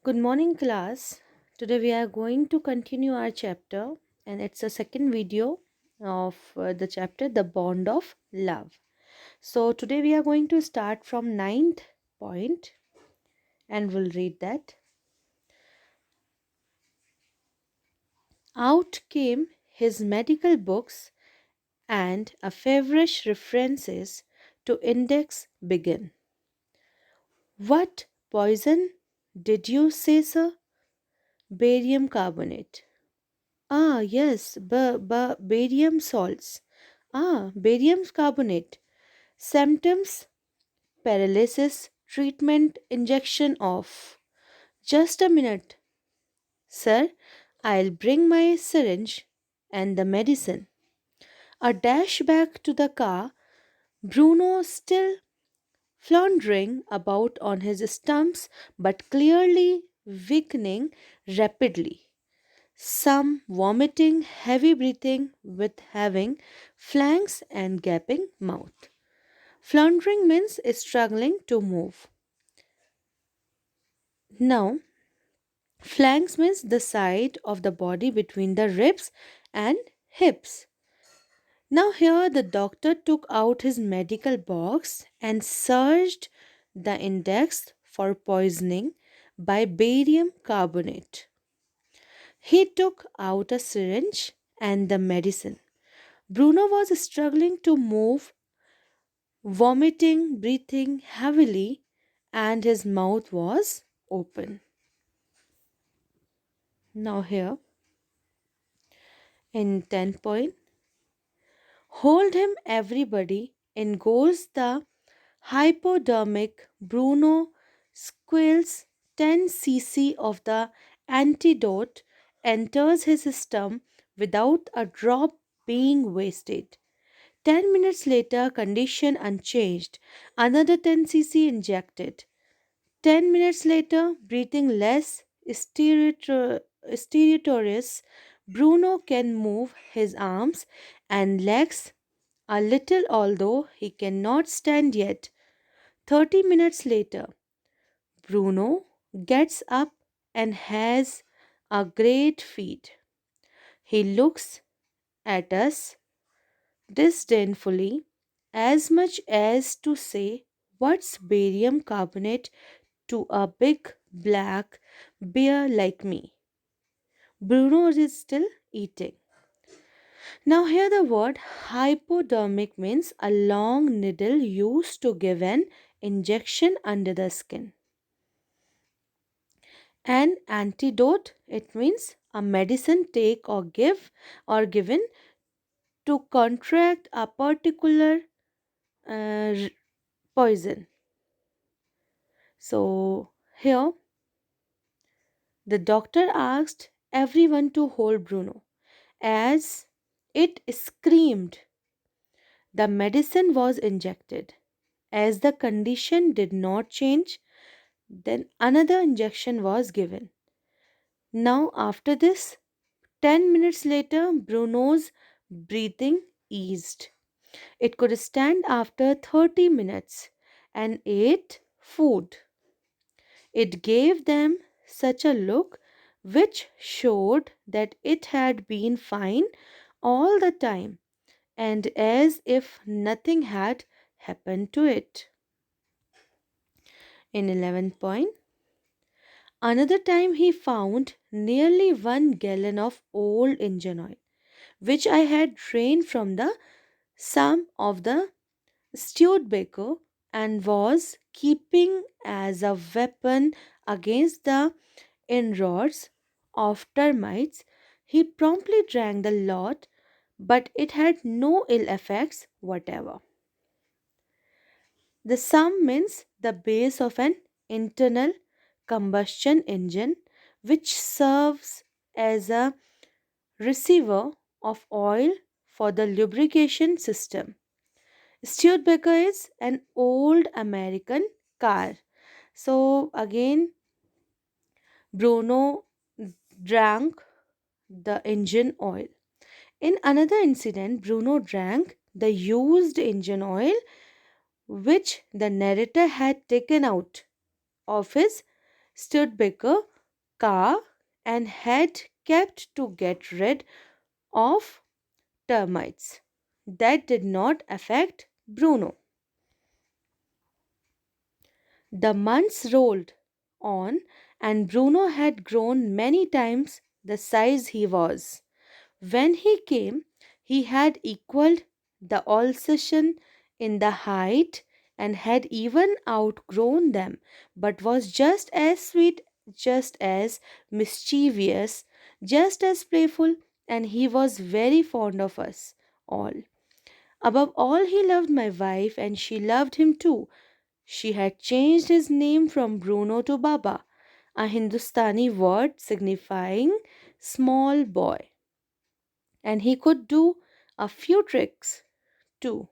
Good morning, class. Today we are going to continue our chapter, and it's a second video of the chapter The Bond of Love. So, today we are going to start from ninth point and we'll read that. Out came his medical books and a feverish references to index begin. What poison did you say, sir? Barium carbonate. Ah, yes, barium salts. Ah, barium carbonate. Symptoms paralysis, treatment, injection off. Just a minute, sir. I'll bring my syringe and the medicine. A dash back to the car, Bruno still floundering about on his stumps but clearly weakening rapidly. Some vomiting, heavy breathing with having flanks and gaping mouth. Floundering means struggling to move. Now, flanks means the side of the body between the ribs and hips. Now, here the doctor took out his medical box and searched the index for poisoning by barium carbonate. He took out a syringe and the medicine. Bruno was struggling to move, vomiting, breathing heavily, and his mouth was open. Now, here in 10 point, hold him, everybody. In goes the hypodermic. Bruno squeals 10 cc of the antidote enters his system without a drop being wasted. 10 minutes later, condition unchanged. Another 10 cc injected. 10 minutes later, breathing less stertorous, Bruno can move his arms and legs a little, although he cannot stand yet. 30 minutes later, Bruno gets up and has a great feed. He looks at us disdainfully, as much as to say, "What's barium carbonate to a big black bear like me?" Bruno is still eating. Now, here the word hypodermic means a long needle used to give an injection under the skin. An antidote, it means a medicine take or give or given to contract a particular uh, poison. So, here the doctor asked everyone to hold Bruno as it screamed. The medicine was injected. As the condition did not change, then another injection was given. Now, after this, 10 minutes later, Bruno's breathing eased. It could stand after 30 minutes and ate food. It gave them such a look which showed that it had been fine all the time and as if nothing had happened to it. In 11th point, another time he found nearly 1 gallon of old engine oil, which I had drained from the some of the Studebaker and was keeping as a weapon against the inroads of termites. He promptly drank the lot, but it had no ill effects whatever. The sum means the base of an internal combustion engine which serves as a receiver of oil for the lubrication system. Studebaker is an old American car. So again, Bruno drank the engine oil. In another incident, Bruno drank the used engine oil which the narrator had taken out of his Studebaker car and had kept to get rid of termites. That did not affect Bruno. The months rolled on, and Bruno had grown many times the size he was. When he came, he had equaled the Alsatian in the height and had even outgrown them, but was just as sweet, just as mischievous, just as playful, and he was very fond of us all. Above all, he loved my wife, and she loved him too. She had changed his name from Bruno to Baba, a Hindustani word signifying small boy, and he could do a few tricks too.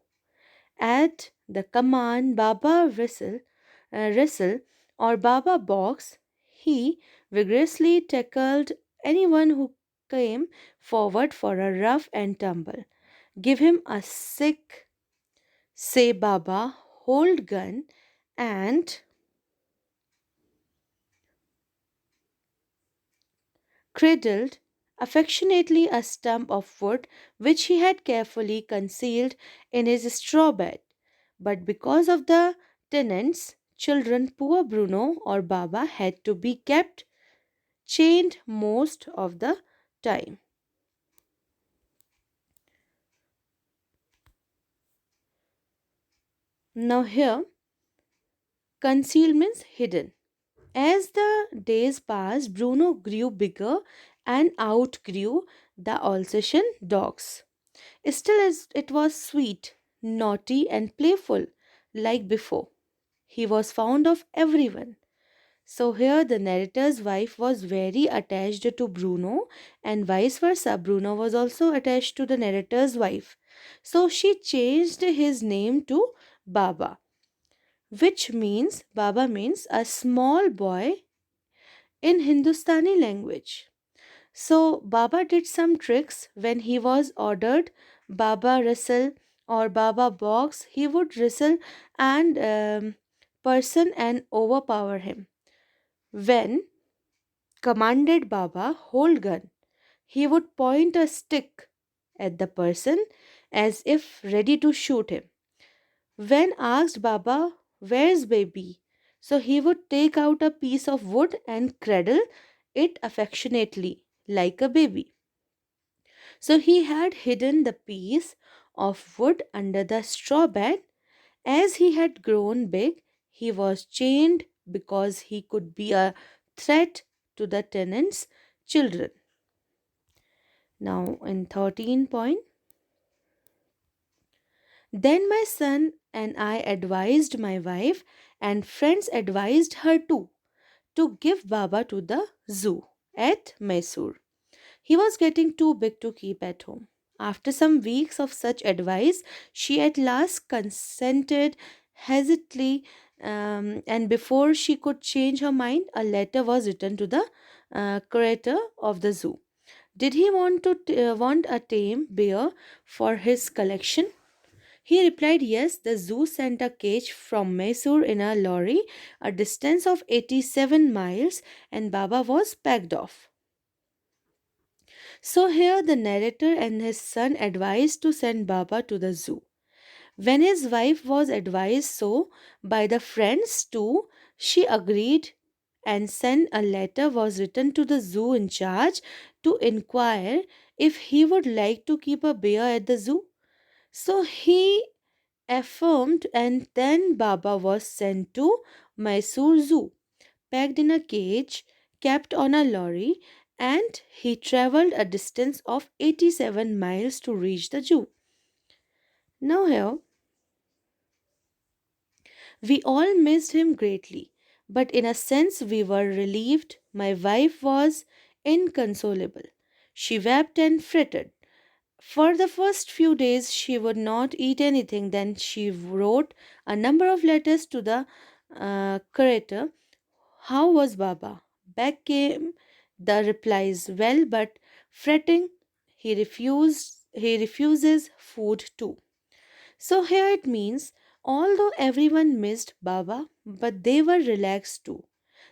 At the command Baba wrestle or Baba box, he vigorously tackled anyone who came forward for a rough and tumble. Give him a sick, say Baba, hold gun, and cradled affectionately a stump of wood which he had carefully concealed in his straw bed. But because of the tenants, children, poor Bruno or Baba had to be kept chained most of the time. Now, here, concealed means hidden. As the days passed, Bruno grew bigger and outgrew the Alsatian dogs. Still, as it was sweet, naughty, and playful like before. He was fond of everyone. So, here the narrator's wife was very attached to Bruno, and vice versa. Bruno was also attached to the narrator's wife. So, she changed his name to Baba, which means Baba means a small boy in Hindustani language. So Baba did some tricks when he was ordered Baba wrestle or Baba box. He would wrestle and person and overpower him. When commanded Baba hold gun, he would point a stick at the person as if ready to shoot him. When asked Baba, where's baby? So he would take out a piece of wood and cradle it affectionately like a baby. So he had hidden the piece of wood under the straw bed. As he had grown big, he was chained because he could be a threat to the tenants' children. Now, in 13 point, then my son and I advised my wife, and friends advised her too, to give Baba to the zoo at Mysore. He was getting too big to keep at home. After some weeks of such advice, she at last consented hesitantly, and before she could change her mind, a letter was written to the curator of the zoo. Did he want a tame bear for his collection? He replied, yes. The zoo sent a cage from Mysore in a lorry, a distance of 87 miles, and Baba was packed off. So here the narrator and his son advised to send Baba to the zoo. When his wife was advised so by the friends too, she agreed and sent a letter was written to the zoo in charge to inquire if he would like to keep a bear at the zoo. So he affirmed, and then Baba was sent to Mysore Zoo, packed in a cage, kept on a lorry, and he traveled a distance of 87 miles to reach the zoo. Now, here, we all missed him greatly, but in a sense, we were relieved. My wife was inconsolable. She wept and fretted. For the first few days, she would not eat anything. Then she wrote a number of letters to the curator. How was Baba? Back came the replies. Well, but fretting. He refuses food too. So here it means although everyone missed Baba, but they were relaxed too.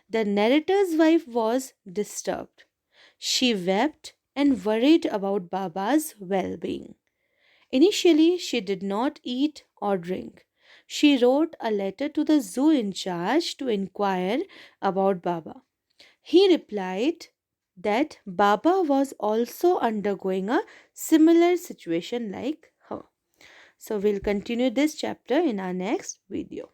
The narrator's wife was disturbed. She wept and worried about Baba's well being. Initially, she did not eat or drink. She wrote a letter to the zoo in charge to inquire about Baba. He replied that Baba was also undergoing a similar situation like her. So, we'll continue this chapter in our next video.